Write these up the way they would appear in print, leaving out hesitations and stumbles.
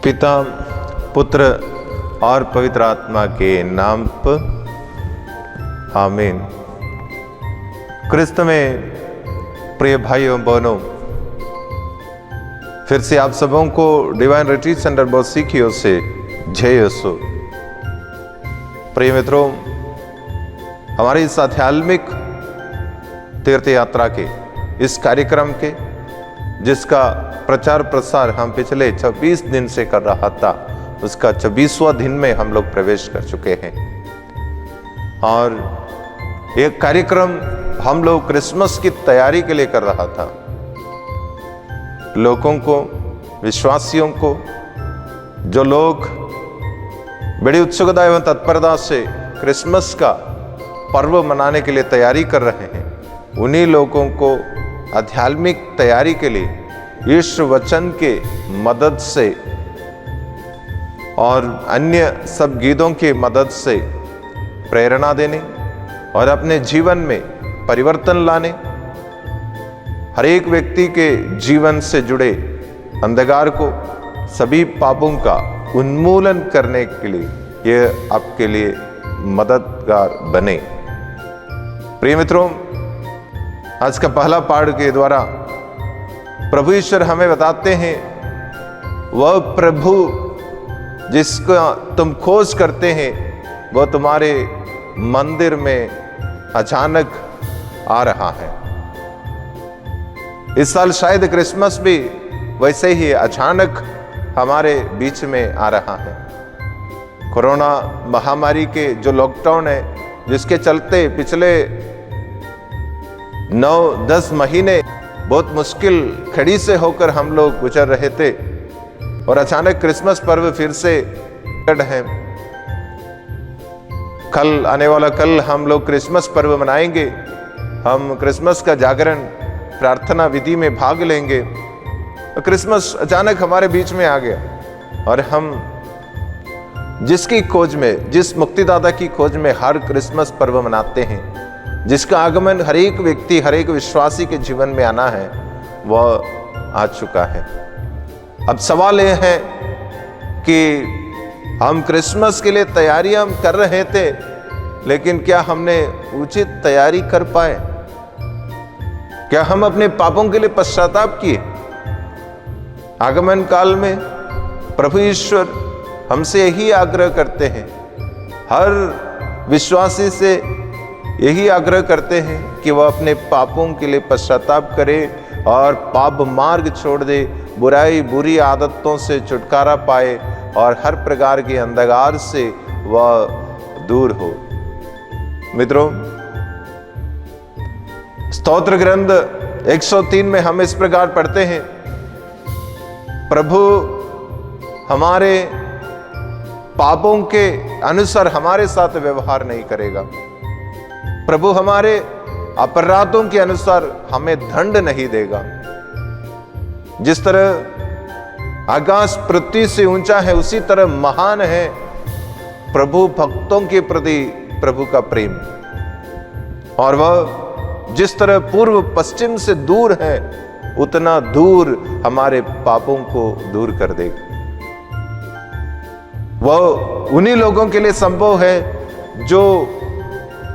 पिता, पुत्र और पवित्र आत्मा के नाम पर आमीन। क्रिस्त में प्रिय भाइयों बहनों, फिर से आप सबों को डिवाइन रिट्रीट सेंटर बौसी की ओर से जय यीशु। प्रिय मित्रों, हमारी इस आध्यात्मिक तीर्थ यात्रा के इस कार्यक्रम के जिसका प्रचार प्रसार हम पिछले 26 दिन से कर रहा था, उसका 26वां दिन में हम लोग प्रवेश कर चुके हैं। और एक कार्यक्रम हम लोग क्रिसमस की तैयारी के लिए कर रहा था। लोगों को, विश्वासियों को, जो लोग बड़ी उत्सुकता एवं तत्परता से क्रिसमस का पर्व मनाने के लिए तैयारी कर रहे हैं, उन्हीं लोगों को आध्यात्मिक तैयारी के लिए ईश्वर वचन के मदद से और अन्य सब गीतों की मदद से प्रेरणा देने और अपने जीवन में परिवर्तन लाने, हर एक व्यक्ति के जीवन से जुड़े अंधकार को, सभी पापों का उन्मूलन करने के लिए यह आपके लिए मददगार बने। प्रिय मित्रों, आज का पहला पाठ के द्वारा प्रभु ईश्वर हमें बताते हैं, वह प्रभु जिसका तुम खोज करते हैं वह तुम्हारे मंदिर में अचानक आ रहा है। इस साल शायद क्रिसमस भी वैसे ही अचानक हमारे बीच में आ रहा है। कोरोना महामारी के जो लॉकडाउन है, जिसके चलते पिछले 9-10 महीने बहुत मुश्किल खड़ी से होकर हम लोग गुजर रहे थे, और अचानक क्रिसमस पर्व फिर से है। कल आने वाला कल हम लोग क्रिसमस पर्व मनाएंगे। हम क्रिसमस का जागरण प्रार्थना विधि में भाग लेंगे। तो क्रिसमस अचानक हमारे बीच में आ गया, और हम जिसकी खोज में, जिस मुक्तिदाता की खोज में हर क्रिसमस पर्व मनाते हैं, जिसका आगमन हर एक व्यक्ति, हर एक विश्वासी के जीवन में आना है, वह आ चुका है। अब सवाल यह है कि हम क्रिसमस के लिए तैयारियां कर रहे थे, लेकिन क्या हमने उचित तैयारी कर पाए? क्या हम अपने पापों के लिए पश्चाताप किए? आगमन काल में प्रभु ईश्वर हमसे यही आग्रह करते हैं, हर विश्वासी से यही आग्रह करते हैं कि वह अपने पापों के लिए पश्चाताप करे और पाप मार्ग छोड़ दे, बुराई बुरी आदतों से छुटकारा पाए और हर प्रकार के अंधकार से वह दूर हो। मित्रों, स्तोत्र ग्रंथ 103 में हम इस प्रकार पढ़ते हैं, प्रभु हमारे पापों के अनुसार हमारे साथ व्यवहार नहीं करेगा। प्रभु हमारे अपराधों के अनुसार हमें दंड नहीं देगा। जिस तरह आकाश पृथ्वी से ऊंचा है, उसी तरह महान है प्रभु भक्तों के प्रति प्रभु का प्रेम, और वह जिस तरह पूर्व पश्चिम से दूर है, उतना दूर हमारे पापों को दूर कर देगा। वह उन्हीं लोगों के लिए संभव है जो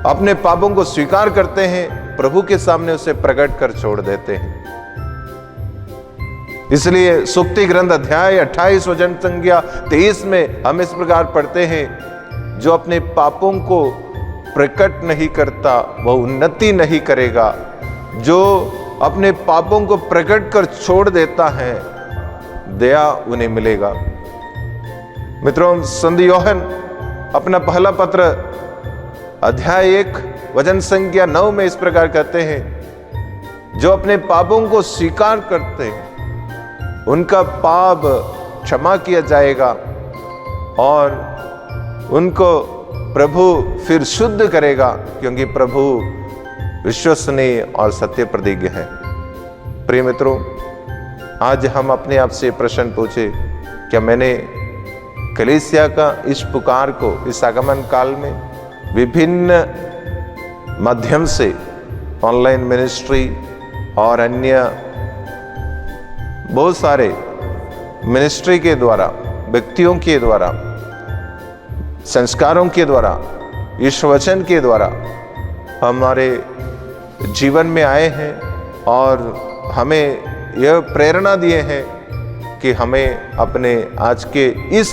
अपने पापों को स्वीकार करते हैं, प्रभु के सामने उसे प्रकट कर छोड़ देते हैं। इसलिए सुक्ति ग्रंथ अध्याय 28 वचन संख्या 23 में हम इस प्रकार पढ़ते हैं, जो अपने पापों को प्रकट नहीं करता वह उन्नति नहीं करेगा, जो अपने पापों को प्रकट कर छोड़ देता है दया उन्हें मिलेगा। मित्रों, संत यूहन्ना अपना पहला पत्र अध्याय 1 वचन संख्या 9 में इस प्रकार कहते हैं, जो अपने पापों को स्वीकार करते हैं उनका पाप क्षमा किया जाएगा और उनको प्रभु फिर शुद्ध करेगा, क्योंकि प्रभु विश्वसनीय और सत्य प्रतिज्ञ है। प्रिय मित्रों, आज हम अपने आप से प्रश्न पूछे, क्या मैंने कलीसिया का इस पुकार को इस आगमन काल में विभिन्न माध्यम से, ऑनलाइन मिनिस्ट्री और अन्य बहुत सारे मिनिस्ट्री के द्वारा व्यक्तियों के द्वारा, संस्कारों के द्वारा, इस वचन के द्वारा हमारे जीवन में आए हैं और हमें यह प्रेरणा दिए हैं कि हमें अपने आज के इस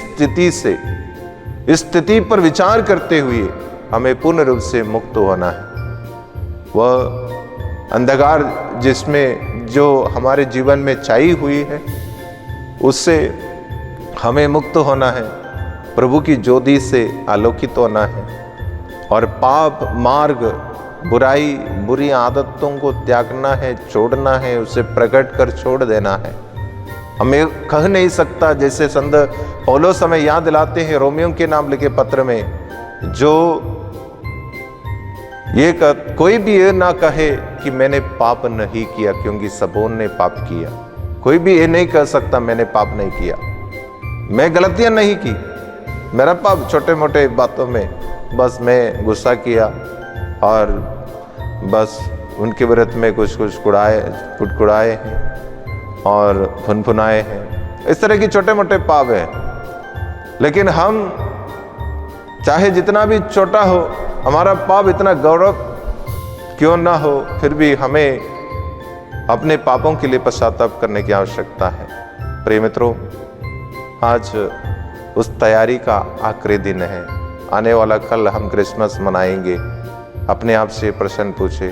स्थिति पर विचार करते हुए हमें पूर्ण रूप से मुक्त होना है। वह अंधकार जिसमें जो हमारे जीवन में छाई हुई है उससे हमें मुक्त होना है, प्रभु की ज्योति से आलोकित होना है और पाप मार्ग, बुराई, बुरी आदतों को त्यागना है, छोड़ना है, उसे प्रकट कर छोड़ देना है। हमें कह नहीं सकता, जैसे संत पौलुस हमें याद दिलाते हैं रोमियों के नाम लिखे पत्र में, जो ये कोई भी ये ना कहे कि मैंने पाप नहीं किया क्योंकि सबों ने पाप किया। कोई भी ये नहीं कह सकता मैंने पाप नहीं किया, मैं गलतियां नहीं की, मेरा पाप छोटे मोटे बातों में बस मैं गुस्सा किया और बस उनके विरुद्ध में कुछ कुड़कुड़ाए हैं और फुनफुनाए हैं, इस तरह की छोटे मोटे पाप हैं। लेकिन हम चाहे जितना भी छोटा हो, हमारा पाप इतना गौरव क्यों ना हो, फिर भी हमें अपने पापों के लिए पश्चाताप करने की आवश्यकता है। प्रिय मित्रों, आज उस तैयारी का आखिरी दिन है। आने वाला कल हम क्रिसमस मनाएंगे। अपने आप से प्रश्न पूछे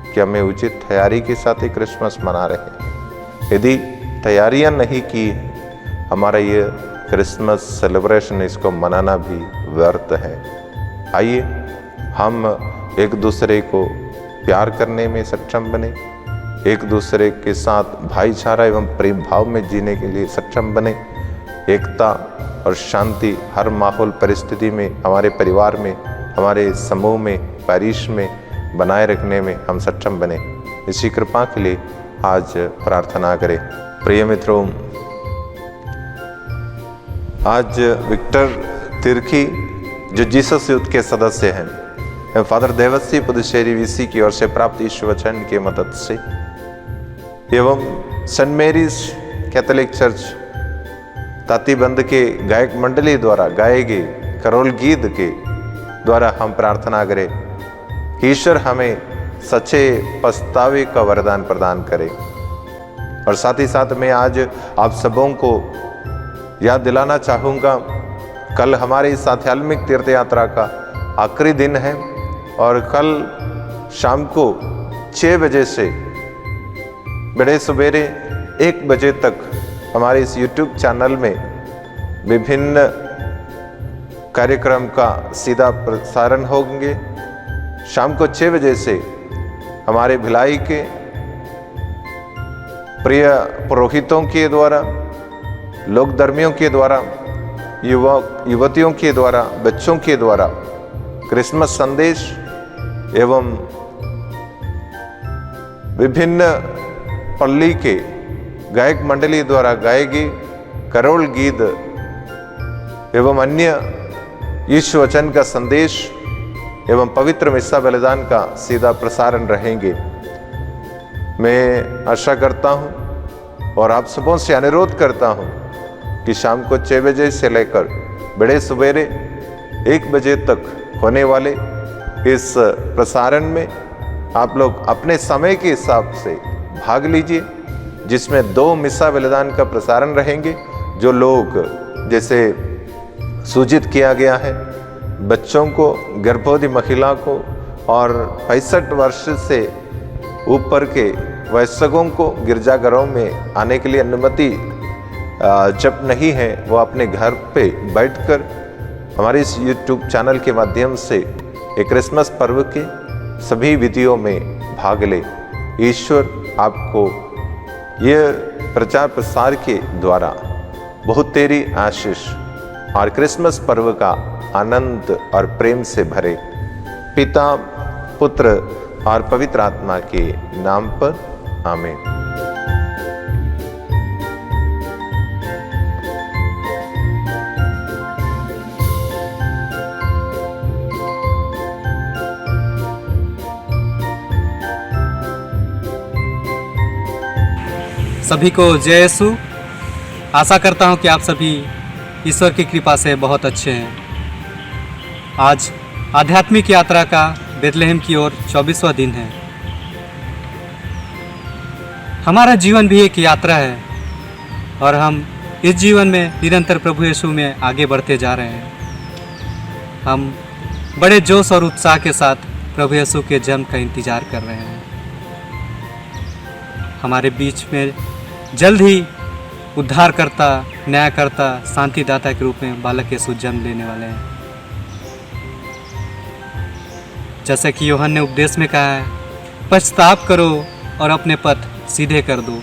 कि हमें उचित तैयारी के साथ ही क्रिसमस मना रहे हैं। यदि तैयारियां नहीं की, हमारा ये क्रिसमस सेलिब्रेशन, इसको मनाना भी व्यर्थ है। आइए हम एक दूसरे को प्यार करने में सक्षम बने, एक दूसरे के साथ भाईचारा एवं प्रेम भाव में जीने के लिए सक्षम बने, एकता और शांति हर माहौल परिस्थिति में, हमारे परिवार में, हमारे समूह में, पैरिश में बनाए रखने में हम सक्षम बने। इसी कृपा के लिए आज प्रार्थना करें। प्रिय मित्रों, आज विक्टर तिर्की जो जीसस यूथ के सदस्य हैं, फादर देवसी पुदुचेरी वीसी की ओर से प्राप्त ईश्वर वचन के मदद से एवं सेंट मेरीज कैथोलिक चर्च तातीबंद के गायक मंडली द्वारा गाए गए करोल गीत के द्वारा हम प्रार्थना करें कि ईश्वर हमें सच्चे पछतावे का वरदान प्रदान करे। और साथ ही साथ मैं आज आप सबों को याद दिलाना चाहूँगा, कल हमारे इस आध्यात्मिक तीर्थ यात्रा का आखिरी दिन है और कल शाम को 6 बजे से बड़े सवेरे 1 बजे तक हमारे इस YouTube चैनल में विभिन्न कार्यक्रम का सीधा प्रसारण होंगे। शाम को 6 बजे से हमारे भिलाई के प्रिय पुरोहितों के द्वारा, लोक धर्मियों के द्वारा, युवक युवतियों के द्वारा, बच्चों के द्वारा क्रिसमस संदेश एवं विभिन्न पल्ली के गायक मंडली द्वारा गाए गए करोल गीत एवं अन्य ईश्वर वचन का संदेश एवं पवित्र मिस्सा बलिदान का सीधा प्रसारण रहेंगे। मैं आशा करता हूं और आप सबों से अनुरोध करता हूं कि शाम को 6 बजे से लेकर बड़े सवेरे 1 बजे तक होने वाले इस प्रसारण में आप लोग अपने समय के हिसाब से भाग लीजिए, जिसमें 2 मिस्सा बलिदान का प्रसारण रहेंगे। जो लोग जैसे सूचित किया गया है, बच्चों को, गर्भवती महिला को और 65 वर्ष से ऊपर के वयस्कों को गिरजाघरों में आने के लिए अनुमति जब नहीं है, वो अपने घर पे बैठकर हमारे इस YouTube चैनल के माध्यम से एक क्रिसमस पर्व के सभी विधियों में भाग ले। ईश्वर आपको यह प्रचार प्रसार के द्वारा बहुत तेरी आशीष और क्रिसमस पर्व का आनंद और प्रेम से भरे। पिता, पुत्र और पवित्र आत्मा के नाम पर आमीन। सभी को जय यीशु। आशा करता हूं कि आप सभी ईश्वर की कृपा से बहुत अच्छे हैं। आज आध्यात्मिक यात्रा का बेथलेहम की ओर 24वां दिन है। हमारा जीवन भी एक यात्रा है और हम इस जीवन में निरंतर प्रभु यीशु में आगे बढ़ते जा रहे हैं। हम बड़े जोश और उत्साह के साथ प्रभु यीशु के जन्म का इंतजार कर रहे हैं। हमारे बीच में जल्द ही उद्धारकर्ता, न्यायकर्ता, शांतिदाता के रूप में बालक यीशु जन्म लेने वाले हैं। जैसा कि यूहन्ना ने उपदेश में कहा है, पश्चाताप करो और अपने पथ सीधे कर दो।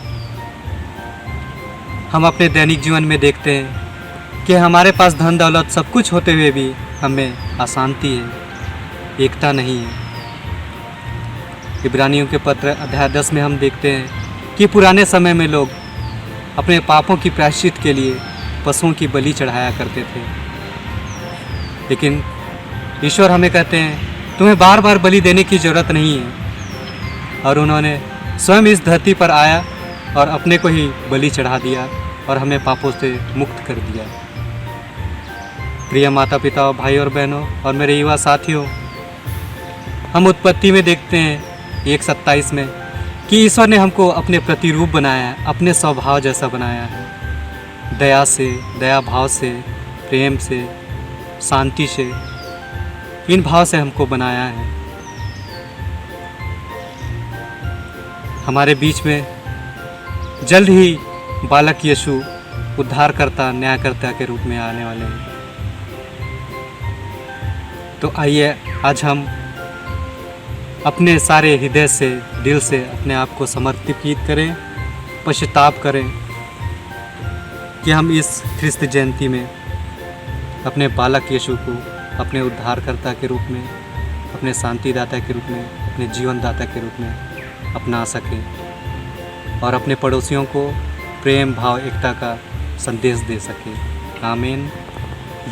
हम अपने दैनिक जीवन में देखते हैं कि हमारे पास धन दौलत सब कुछ होते हुए भी हमें अशांति है, एकता नहीं है। इब्रानियों के पत्र अध्याय 10 में हम देखते हैं कि पुराने समय में लोग अपने पापों की प्रायश्चित के लिए पशुओं की बलि चढ़ाया करते थे, लेकिन ईश्वर हमें कहते हैं तुम्हें बार बार बलि देने की जरूरत नहीं है। और उन्होंने स्वयं इस धरती पर आया और अपने को ही बलि चढ़ा दिया और हमें पापों से मुक्त कर दिया। प्रिय माता पिता, भाई और बहनों और मेरे युवा साथियों, हम उत्पत्ति में देखते हैं 1:27 में कि ईश्वर ने हमको अपने प्रतिरूप बनाया है, अपने स्वभाव जैसा बनाया है। दया से, दया भाव से, प्रेम से, शांति से, इन भाव से हमको बनाया है। हमारे बीच में जल्द ही बालक यीशु उद्धारकर्ता, न्यायकर्ता के रूप में आने वाले हैं। तो आइए आज हम अपने सारे हृदय से, दिल से अपने आप को समर्पित करें, पश्चाताप करें कि हम इस ख्रिस्त जयंती में अपने बालक यीशु को अपने उद्धारकर्ता के रूप में, अपने शांतिदाता के रूप में, अपने जीवनदाता के रूप में अपना सकें और अपने पड़ोसियों को प्रेम भाव, एकता का संदेश दे सकें। आमीन।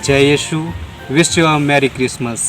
जय Yeshu. Wish you a merry Christmas.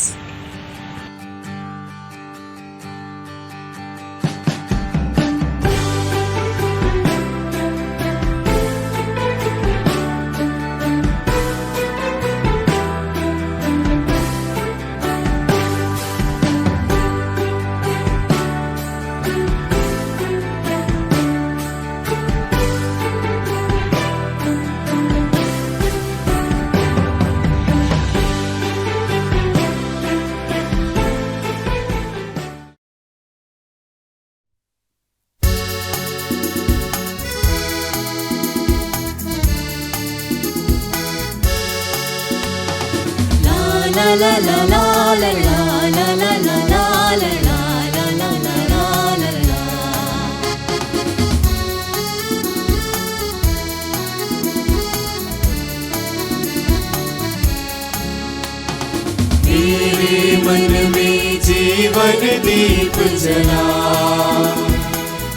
मेरे मन में जीवन दीप जला,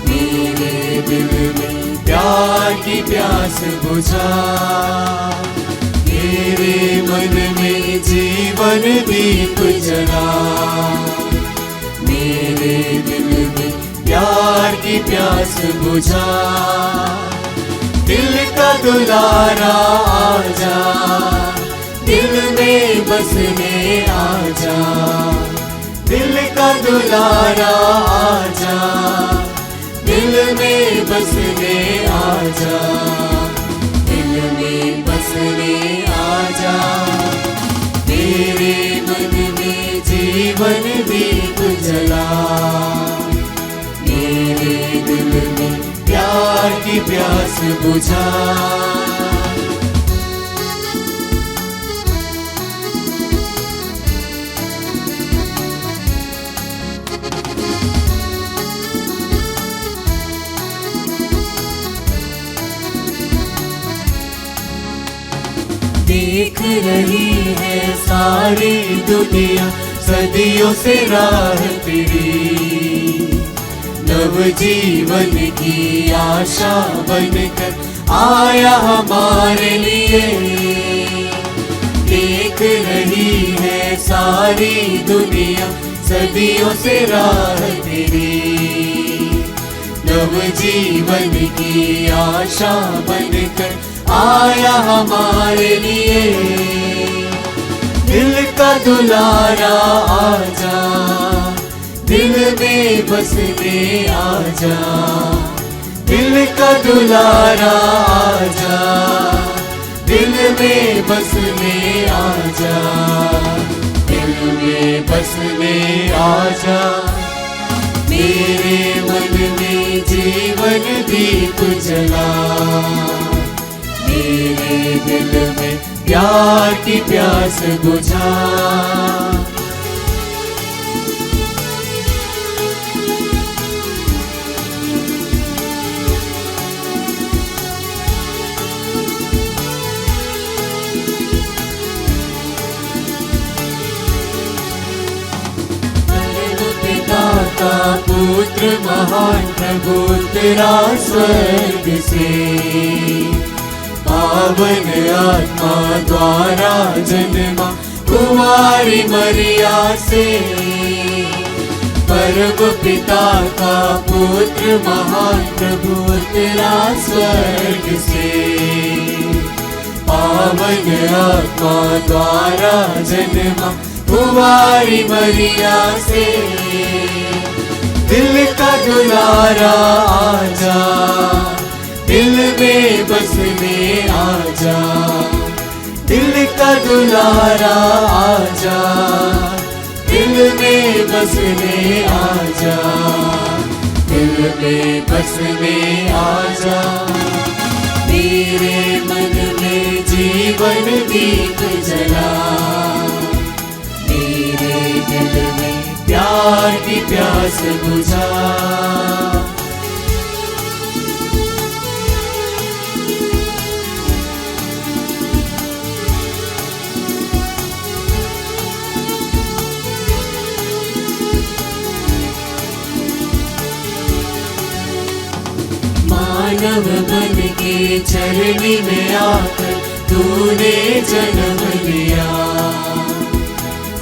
मेरे दिल में प्यार की प्यास बुझा। मेरे मन में जीवन दीप जला, मेरे दिल में प्यार की प्यास बुझा। दिल का दुलारा आजा, दिल में बसने आजा। दिल का दुलारा आजा, दिल में बसने आजा। दिल में बसने आजा। मेरे मन में जीवन दीप जला, मेरे दिल में प्यार की प्यास बुझा। देख रही है सारी दुनिया सदियों से राह तेरी। नव जीवन की आशा बनकर आया हमारे लिए। देख रही है सारी दुनिया सदियों से राह तेरी। नव जीवन की आशा बनकर आया हमारे लिए। दिल का दुलारा आजा, दिल में बसने आजा। दिल का दुलारा आजा, दिल में बसने आजा। दिल में बसने आजा, मेरे मन में जीवन दीप जला। मेरे दिल में प्यार की प्यास बुझा। का पुत्र महान प्रभु तेरा स्वर्ग से, पावन आत्मा द्वारा जन्मा कुमारी मरिया से। परम पिता का पुत्र महान प्रभु तेरा स्वर्ग से, पावन आत्मा द्वारा जन्मा कुमारी मरिया से। दिल का दुलारा आजा, दिल में बसने आजा। दिल का दुलारा आजा, दिल में बसने आजा। दिल में बसने आजा, मेरे मन में जीवन दीप जला। मेरे दिल में प्यार की प्यास बुझा। मानव बन के चरनी में आकर तूने जन्म लिया।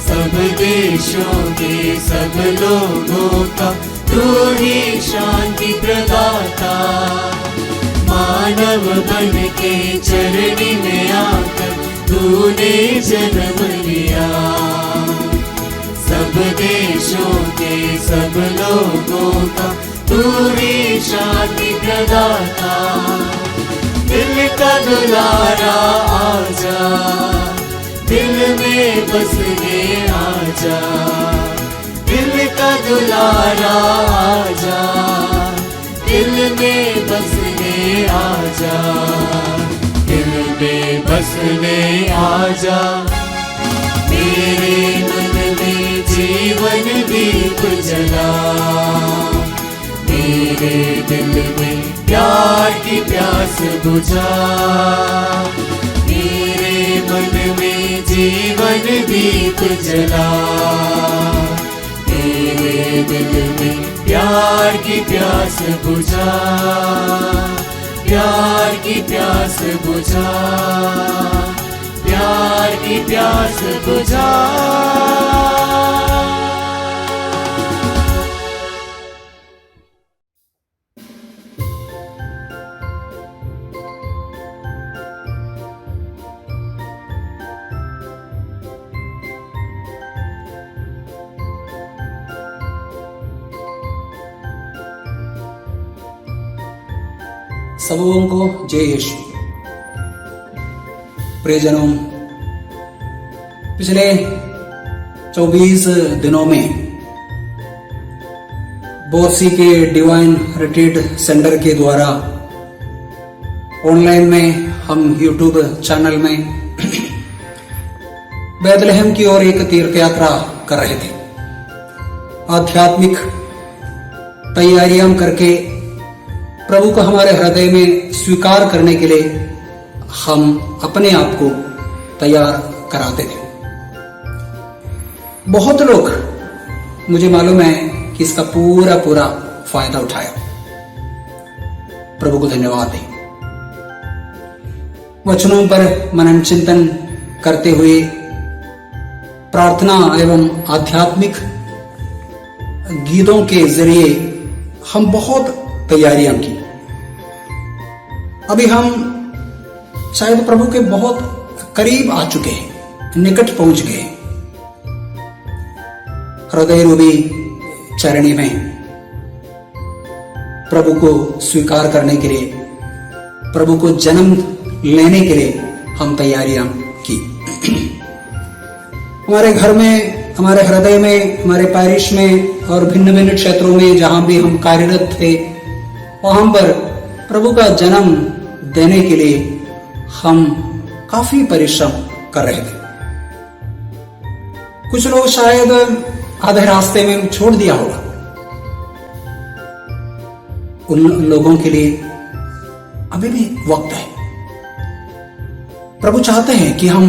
सब देशों के सब लोगों का तू ही शांति प्रदाता। मानव बन के चरनी में आकर तूने जन्म लिया। सब देशों के सब लोगों का तू ही शांति प्रदाता। दिल का दुलारा आजा, दिल में बसने आजा। दिल का दुलारा आजा, दिल में बसने आजा। दिल में बसने आजा, मेरे मन में जीवन दीप जला। मेरे दिल में प्यार की प्यास बुझा। मेरे मन में जीवन दीप जला। मेरे दिल में प्यार की प्यास बुझा। प्यार की प्यास बुझा। प्यार की प्यास बुझा। सब लोगों को जय यीशु। प्रियजनों, पिछले 24 दिनों में बोरसी के डिवाइन रिट्रीट सेंटर के द्वारा ऑनलाइन में हम यूट्यूब चैनल में बैतलहम की ओर एक तीर्थ यात्रा कर रहे थे। आध्यात्मिक तैयारियां करके प्रभु को हमारे हृदय में स्वीकार करने के लिए हम अपने आप को तैयार कराते थे। बहुत लोग, मुझे मालूम है कि इसका पूरा फायदा उठाया। प्रभु को धन्यवाद दें। वचनों पर मनन चिंतन करते हुए प्रार्थना एवं आध्यात्मिक गीतों के जरिए हम बहुत तैयारियां की। अभी हम शायद प्रभु के बहुत करीब आ चुके हैं, निकट पहुंच गए। हृदय रूपी चरणी में प्रभु को स्वीकार करने के लिए, प्रभु को जन्म लेने के लिए हम तैयारियां की। हमारे घर में, हमारे हृदय में, हमारे पैरिश में और भिन्न भिन्न क्षेत्रों में जहां भी हम कार्यरत थे, वहां पर प्रभु का जन्म देने के लिए हम काफी परिश्रम कर रहे थे। कुछ लोग शायद आधे रास्ते में छोड़ दिया होगा। उन लोगों के लिए अभी भी वक्त है। प्रभु चाहते हैं कि हम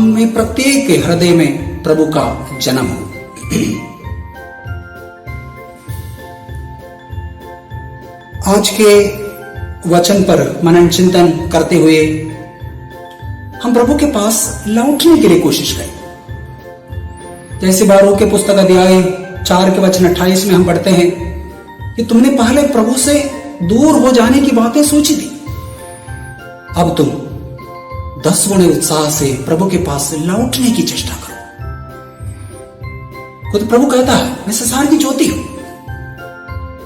में प्रत्येक के हृदय में प्रभु का जन्म हो। आज के वचन पर मनन चिंतन करते हुए हम प्रभु के पास लौटने के लिए कोशिश करें। जैसे बारूक के पुस्तक अध्याय 4 के वचन 28 में हम पढ़ते हैं कि तुमने पहले प्रभु से दूर हो जाने की बातें सोची थी, अब तुम 10 गुणे उत्साह से प्रभु के पास लौटने की चेष्टा करो। खुद प्रभु कहता है, मैं संसार की ज्योति हूं,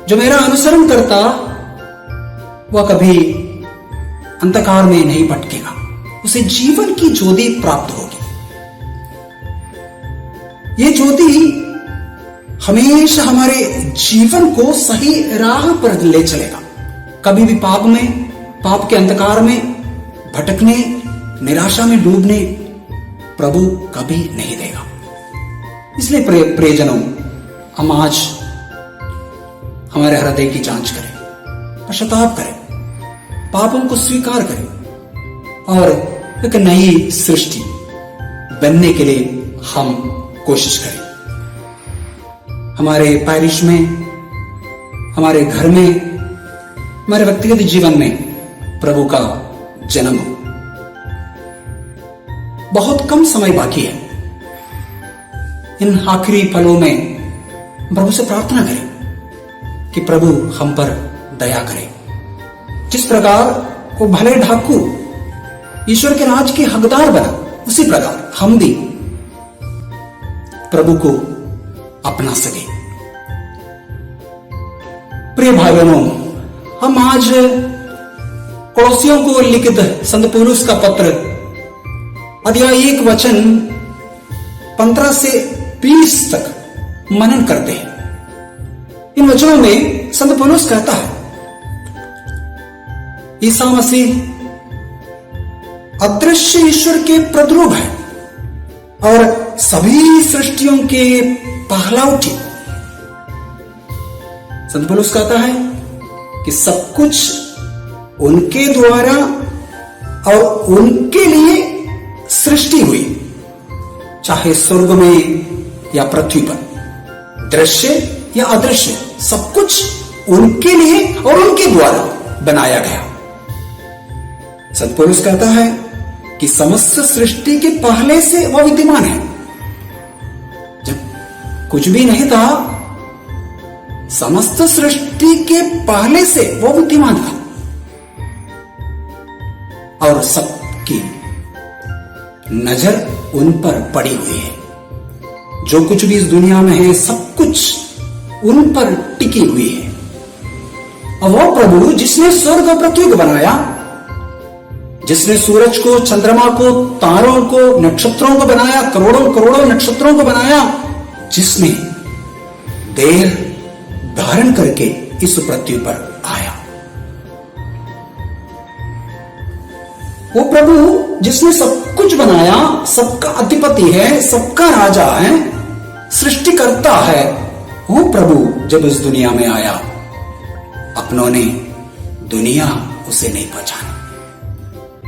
जो मेरा अनुसरण करता वह कभी अंधकार में नहीं भटकेगा, उसे जीवन की ज्योति प्राप्त होगी। ये ज्योति हमेशा हमारे जीवन को सही राह पर ले चलेगा। कभी भी पाप के अंधकार में भटकने, निराशा में डूबने प्रभु कभी नहीं देगा। इसलिए प्रियजनों, हम आज हमारे हृदय की जांच करें, पश्चाताप करें, पापों को स्वीकार करें और एक नई सृष्टि बनने के लिए हम कोशिश करें। हमारे पैरिश में, हमारे घर में, हमारे व्यक्तिगत जीवन में प्रभु का जन्म हो। बहुत कम समय बाकी है। इन आखिरी पलों में प्रभु से प्रार्थना करें कि प्रभु हम पर दया करें। जिस प्रकार वो भले डाकू ईश्वर के राज के हकदार बना, उसी प्रकार हम भी प्रभु को अपना सके। प्रिय भाई बहनों, हम आज कोलोसियों को लिखित संत पौलुस का पत्र अध्याय 1 वचन 15 से 20 तक मनन करते हैं। इन वचनों में संत पौलुस कहता है, ईसा मसीह अदृश्य ईश्वर के प्रतिरूप है और सभी सृष्टियों के पहलौठी। संत पौलुस कहता है कि सब कुछ उनके द्वारा और उनके लिए सृष्टि हुई, चाहे स्वर्ग में या पृथ्वी पर, दृश्य या अदृश्य, सब कुछ उनके लिए और उनके द्वारा बनाया गया। संत पौलुस कहता है कि समस्त सृष्टि के पहले से वह विद्यमान है। जब कुछ भी नहीं था, समस्त सृष्टि के पहले से वो विद्यमान था और सबकी नजर उन पर पड़ी हुई है। जो कुछ भी इस दुनिया में है, सब कुछ उन पर टिकी हुई है। और वो प्रभु जिसने स्वर्ग और पृथ्वी को बनाया, जिसने सूरज को, चंद्रमा को, तारों को, नक्षत्रों को बनाया, करोड़ों करोड़ों नक्षत्रों को बनाया, जिसने देह धारण करके इस पृथ्वी पर आया, वो प्रभु जिसने सब कुछ बनाया, सबका अधिपति है, सबका राजा है, सृष्टिकर्ता है, वो प्रभु जब इस दुनिया में आया, अपनों ने दुनिया उसे नहीं पहचाना।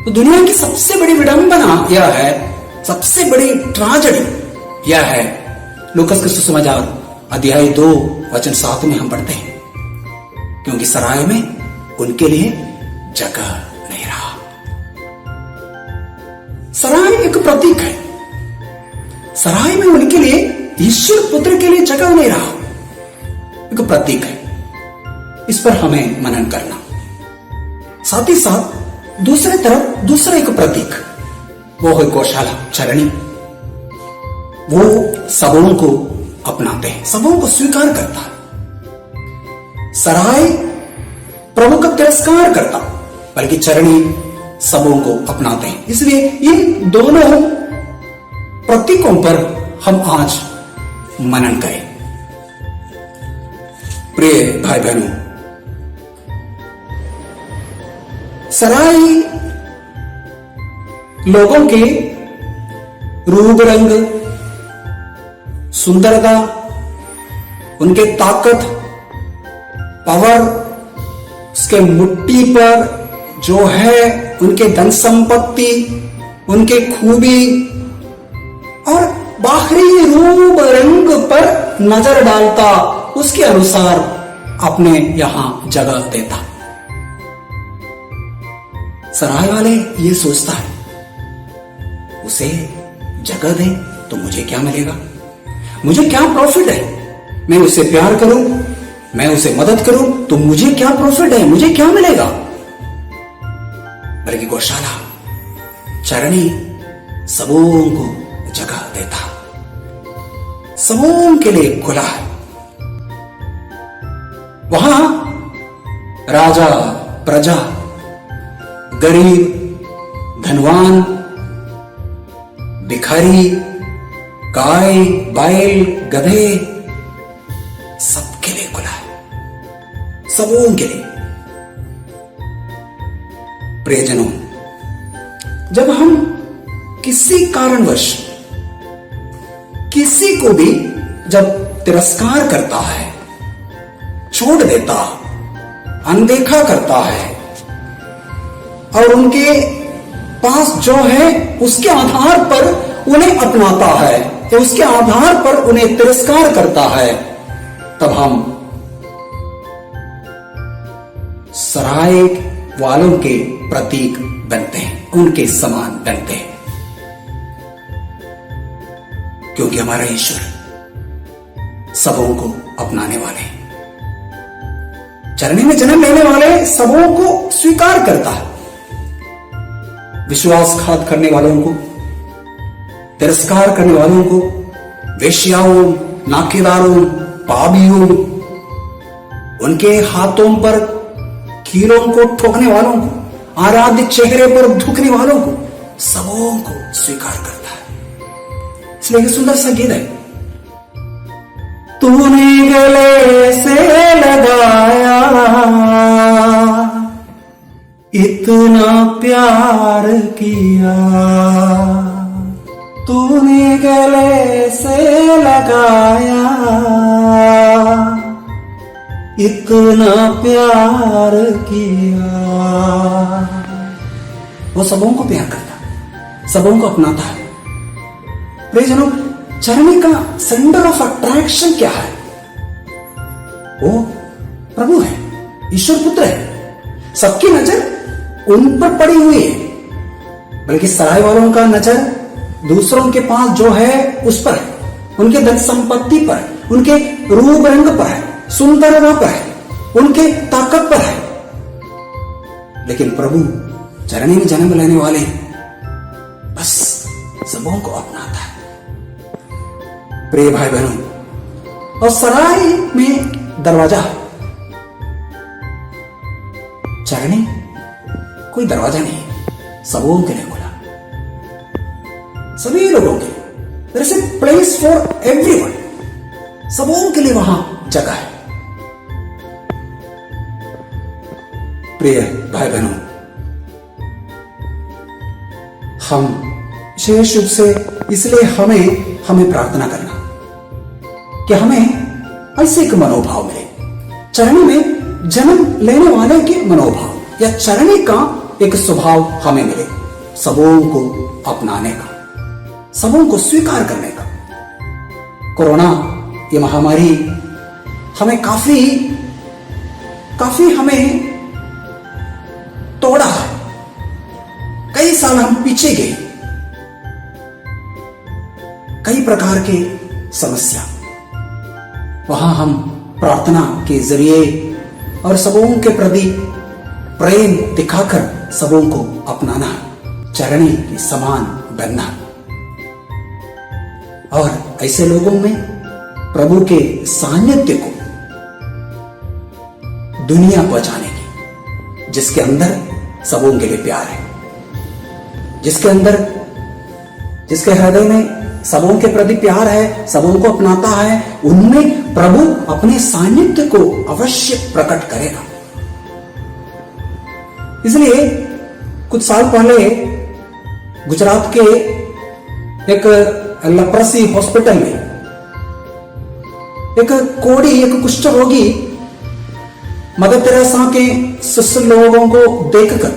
तो दुनिया की सबसे बड़ी विडंबना यह है, सबसे बड़ी ट्रेजेडी यह है, लूकास के सुसमाचार अध्याय 2 वचन 7 में हम पढ़ते हैं, क्योंकि सराय में उनके लिए जगह नहीं रहा। सराय एक प्रतीक है। सराय में उनके लिए, ईश्वर पुत्र के लिए जगह नहीं रहा, एक प्रतीक है। इस पर हमें मनन करना। साथ ही साथ दूसरे तरफ दूसरा एक प्रतीक, वो है गौशाला चरणी। वो सबों को अपनाते हैं, सबों को स्वीकार करता है। सराय प्रभु का तिरस्कार करता, बल्कि चरणी सबों को अपनाते हैं। इसलिए इन दोनों प्रतीकों पर हम आज मनन करें। प्रिय भाई बहनों, सराय लोगों के रूप रंग, सुंदरता, उनके ताकत, पावर, उसके मुट्ठी पर जो है उनके धन संपत्ति, उनके खूबी और बाहरी रूप रंग पर नजर डालता, उसके अनुसार अपने यहां जगह देता। सराय वाले ये सोचता है, उसे जगह दे तो मुझे क्या मिलेगा, मुझे क्या प्रॉफिट है, मैं उसे प्यार करूं, मैं उसे मदद करूं तो मुझे क्या प्रॉफिट है, मुझे क्या मिलेगा। बल्कि गौशाला चरणी सबों को जगह देता, सबों के लिए खुला है। वहां राजा, प्रजा, गरीब, धनवान, भिखारी, गाय, बैल, गधे, सबके लिए खुला है, सबों के लिए। प्रियजनों, जब हम किसी कारणवश किसी को भी जब तिरस्कार करता है, छोड़ देता, अनदेखा करता है और उनके पास जो है उसके आधार पर उन्हें अपनाता है या उसके आधार पर उन्हें तिरस्कार करता है, तब हम सराय वालों के प्रतीक बनते हैं, उनके समान बनते हैं। क्योंकि हमारा ईश्वर सबों को अपनाने वाले हैं, चरणी में जन्म लेने वाले सबों को स्वीकार करता है। विश्वासघात करने वालों को, तिरस्कार करने वालों को, वेश्याओं, नाकेदारों, पापियों, उनके हाथों पर कीलों को ठोकने वालों को, आराध्य चेहरे पर थूकने वालों को, सबों को स्वीकार करता है। इसलिए सुंदर सा गीत है, तूने गले से लगाया इतना प्यार किया, तूने गले से लगाया इतना प्यार किया। वो सबों को प्यार करता, सबों को अपनाता है। प्रियजनों, चरणी का सेंटर ऑफ अट्रैक्शन क्या है? वो प्रभु है, ईश्वर पुत्र है। सबकी नजर उन पर पड़ी हुई है, बल्कि सराय वालों का नजर दूसरों के पास जो है उस पर है, उनके धन संपत्ति पर है, उनके रूप रंग पर है, सुंदरता पर है, उनके ताकत पर है। लेकिन प्रभु चरणी में जन्म लेने वाले बस सबों को अपनाता है। प्रिय भाई बहनों, और सराय में दरवाजा है, चरणी कोई दरवाजा नहीं है, सबों के लिए खुला, सभी लोगों के लिए। There is a place for everyone, सबों के लिए वहां जगह है। प्रिय भाई बहनों, हम विशेष रूप से इसलिए हमें प्रार्थना करना कि हमें ऐसे एक मनोभाव मिले, चरणी में जन्म लेने वाले के मनोभाव या चरणी का एक स्वभाव हमें मिले, सबों को अपनाने का, सबों को स्वीकार करने का। कोरोना ये महामारी हमें काफी हमें तोड़ा है। कई साल हम पीछे गए, कई प्रकार के समस्या, वहां हम प्रार्थना के जरिए और सबों के प्रति प्रेम दिखाकर सबों को अपनाना, चरणी के समान बनना और ऐसे लोगों में प्रभु के सानिध्य को दुनिया पहुंचाने की, जिसके अंदर सबों के लिए प्यार है, जिसके हृदय में सबों के प्रति प्यार है, सबों को अपनाता है, उनमें प्रभु अपने सानिध्य को अवश्य प्रकट करेगा। इसलिए कुछ साल पहले गुजरात के एक लेप्रोसी हॉस्पिटल में एक कोढ़ी, एक कुष्ठ रोगी मदर तेरेसा के शिष्य लोगों को देखकर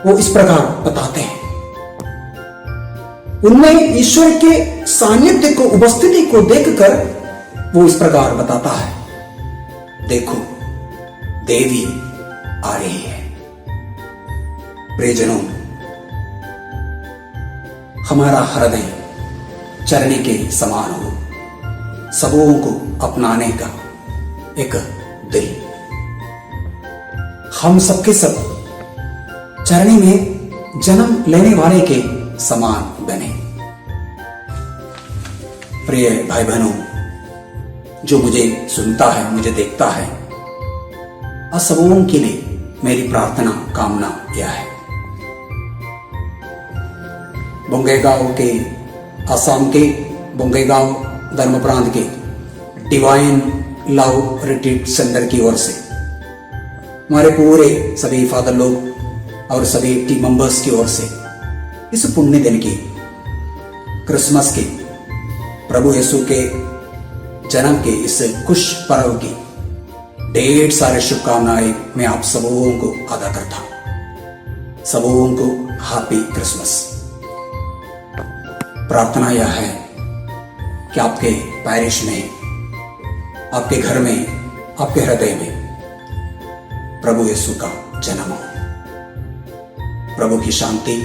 वो इस प्रकार बताते हैं, उनमें ईश्वर के सानिध्य को, उपस्थिति को देखकर वो इस प्रकार बताता है, देखो देवी आ रही है। प्रियजनों, हमारा हृदय चरणी के समान हो, सबों को अपनाने का एक दिल, हम सबके सब चरणी में जन्म लेने वाले के समान बने। प्रिय भाई बहनों, जो मुझे सुनता है, मुझे देखता है, और सबों के लिए मेरी प्रार्थना कामना यह है, बोंगईगांव के, असम के बोंगईगांव धर्म प्रांत के डिवाइन लव रिट्रीट सेंटर की ओर से, हमारे पूरे सभी फादर लोग और सभी टीम मेंबर्स की ओर से इस पुण्य दिन की, क्रिसमस की, प्रभु यीशु के जन्म के इस खुश पर्व की ढेर सारे शुभकामनाएं मैं आप सबों को अदा करता हूं। सबों को हैप्पी क्रिसमस। प्रार्थना यह है कि आपके पैरिश में, आपके घर में, आपके हृदय में प्रभु यीशु का जन्म हो। प्रभु की शांति,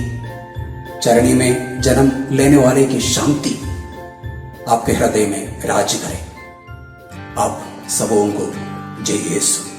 चरणी में जन्म लेने वाले की शांति आपके हृदय में राज्य करे। आप सबों को जय यीशु।